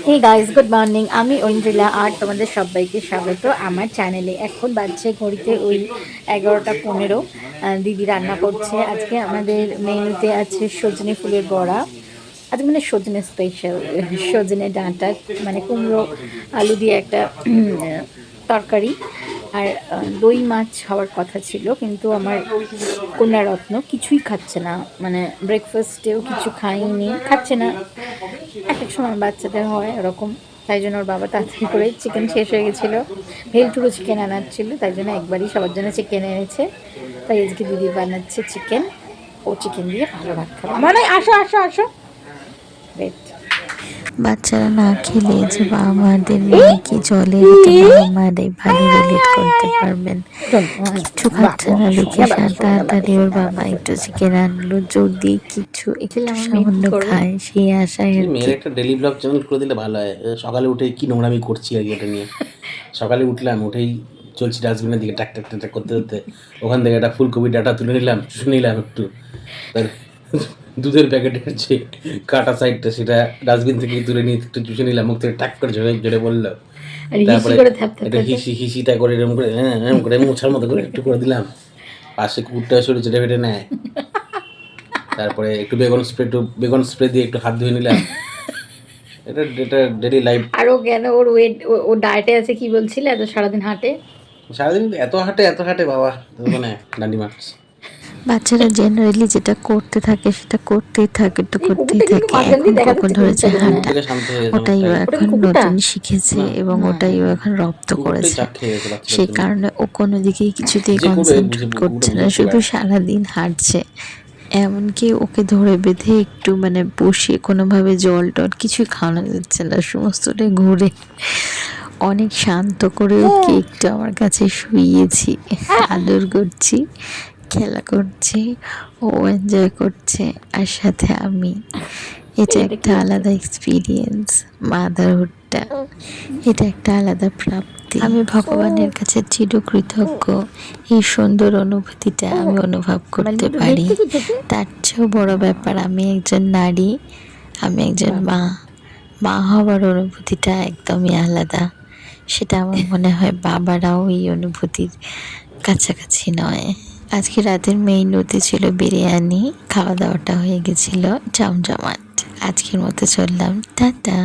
Hey guys, good morning. আমি ঐন্দ্রিলা আর তোমাদের সবাইকে স্বাগত আমার চ্যানেলে। এখন বাজছে ঘড়িতে ওই 11টা 15। দিদি রান্না করছে। আজকে আমাদের মেনুতে আছে সজনে ফুলের বড়া। আজকে মানে সজনে স্পেশাল, সজনে ডাঁটা, মানে কুমড়ো আলু দিয়ে একটা তরকারি। আর দই মাছ হওয়ার কথা ছিল, কিন্তু আমার কন্যা রত্ন কিছুই খাচ্ছে না, মানে ব্রেকফাস্টেও কিছু খাইনি, খাচ্ছে না। এক এক সময় বাচ্চাদের হয় ওরকম। তাই জন্য ওর বাবা তাড়াতাড়ি করে চিকেন শেষ হয়ে গেছিলো, ভেলটুরো চিকেন আনার ছিল, তাই জন্য একবারই সবার জন্য চিকেন এনেছে। তাই আজকে দিদি বানাচ্ছে চিকেন। ও চিকেন দিয়ে ভালো ভাত খাবে। মানে আসো আসো আসো, ওয়েট। বাচ্চারা না খেলে যে বাবা মাদের মনে কি চলে এটা বাবা মারাই ভালো রিলেট করতে পারবেন। কিচ্ছু খাচ্ছে না দেখে তাড়াতাড়ি ওর বাবা একটু চিকেন আনলো, যদি কিছু একটু আমার মেয়ে কি সামান্য করবে? খায় সেই আশায় আর মেয়ের কি। একটা ডেলি ব্লগ চ্যানেল করে দিলে ভালো হয়। সকালে উঠে কি নোংরামি করছি আর কি এটা নিয়ে। সকালে উঠলাম, উঠেই চলছি ডাস্টবিনের দিকে টাক টাক টাক টাক করতে করতে, ওখান থেকে একটা ফুলকপি ডাটা তুলে নিলাম, চুষে নিলাম একটু। তার দুধের প্যাকেটের যে কাটা সাইডটা সেটা ডাস্টবিন থেকে তুলে নিয়ে একটু চুষে নিলাম, মুখ থেকে টাক করে ঝরে ঝরে বললো। আর হিসি তারপরে করে থ্যাপ থ্যাপ একটা থ্যাপ থ্যাপ। হিসিটা করে এরকম করে এরকম করে মোছার মতো করে একটু করে দিলাম। পাশে কুকুরটা শরীর চেটে ফেটে নেয়। তারপরে একটু বেগুন স্প্রে দিয়ে একটু হাত ধুয়ে নিলাম। এটা এটা ডেলি লাইফ। আর ও কেন, ওর ওয়েট, ও ডায়েটে আছে কি বলছিলে, এত সারাদিন হাঁটে? সারাদিন এত হাঁটে বাবা, মানে ডান্ডি মার্চ। বাচ্চারা জেনারেলি যেটা করতে থাকে সেটা করতেই থাকে, তো এই করতেই কুকুরটা কিন্তু থাকে। মাঝখান এখন দিয়ে দেখা কখন যাচ্ছে ধরেছে কোনটা ঘুম হাঁটা, থেকে শান্ত হয়ে গেছে ওটাই ও অনেকটাই। ওটা এখন কি কুকুরটা? নতুন শিখেছে না, এবং না, ওটাই ও এখন রপ্ত কুকুরটাই করেছে। চাপ খেয়ে গেছে বাচ্চাদের সেই জন্য। কারণে ও কোনো দিকেই কিছুতেই যে করবে কনসেন্ট্রেট কুকুরটা করছে না, বুঝে শুধু বেড়ায়। সারাদিন হাঁটছে। এমনকি ওকে ধরে বেঁধে একটু মানে বসিয়ে কোনোভাবে জল টল কিছুই খাওয়ানো যাচ্ছে না, সমস্তটাই ঘুরে। অনেক শান্ত করে ওকে একটু আমার কাছে শুইয়েছি, আদর করছি, খেলা করছি, ও এনজয় করছে, আর সাথে আমি। এটা এটা কি একটা হচ্ছে? আলাদা এক্সপিরিয়েন্স, মাদারহুডটা। এটা একটা আলাদা প্রাপ্তি। আমি ভগবানের কাছে চিরকৃতজ্ঞ, এই সুন্দর অনুভূতিটা আমি অনুভব করতে মানে পারি। দেখতে কি খেতে? তার চেয়েও বড় ব্যাপার, আমি একজন নারী, আমি একজন মা। মা হওয়ার অনুভূতিটা একদমই আলাদা। সেটা আমার মনে হয় বাবারাও এই অনুভূতির কাছাকাছি নয়। আজকে রাতের মেইনুতে ছিল বিরিয়ানি, খাওয়া দাওয়াটা হয়ে গেছিল জমজমাট। আজকের মতো চললাম, টাটা।